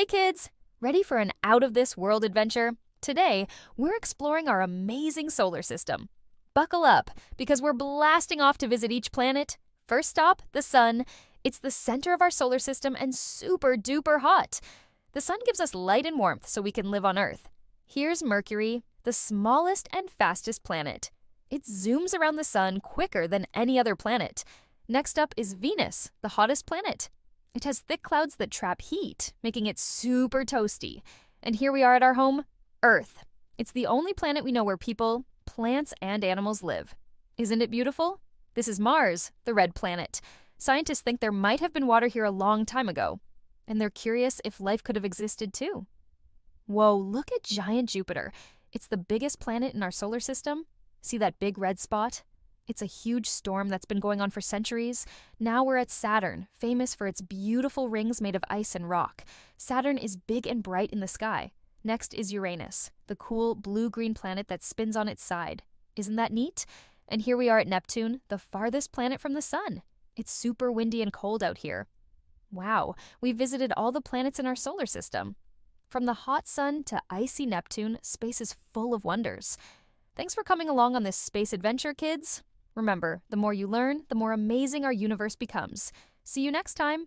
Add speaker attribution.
Speaker 1: Hey kids! Ready for an out-of-this-world adventure? Today, we're exploring our amazing solar system. Buckle up, because we're blasting off to visit each planet. First stop, the Sun. It's the center of our solar system and super duper hot. The Sun gives us light and warmth so we can live on Earth. Here's Mercury, the smallest and fastest planet. It zooms around the Sun quicker than any other planet. Next up is Venus, the hottest planet. It has thick clouds that trap heat, making it super toasty. And here we are at our home, Earth. It's the only planet we know where people, plants, and animals live. Isn't it beautiful? This is Mars, the red planet. Scientists think there might have been water here a long time ago. And they're curious if life could have existed too. Whoa, look at giant Jupiter. It's the biggest planet in our solar system. See that big red spot? It's a huge storm that's been going on for centuries. Now we're at Saturn, famous for its beautiful rings made of ice and rock. Saturn is big and bright in the sky. Next is Uranus, the cool blue-green planet that spins on its side. Isn't that neat? And here we are at Neptune, the farthest planet from the sun. It's super windy and cold out here. Wow, we visited all the planets in our solar system. From the hot sun to icy Neptune, space is full of wonders. Thanks for coming along on this space adventure, kids. Remember, the more you learn, the more amazing our universe becomes. See you next time.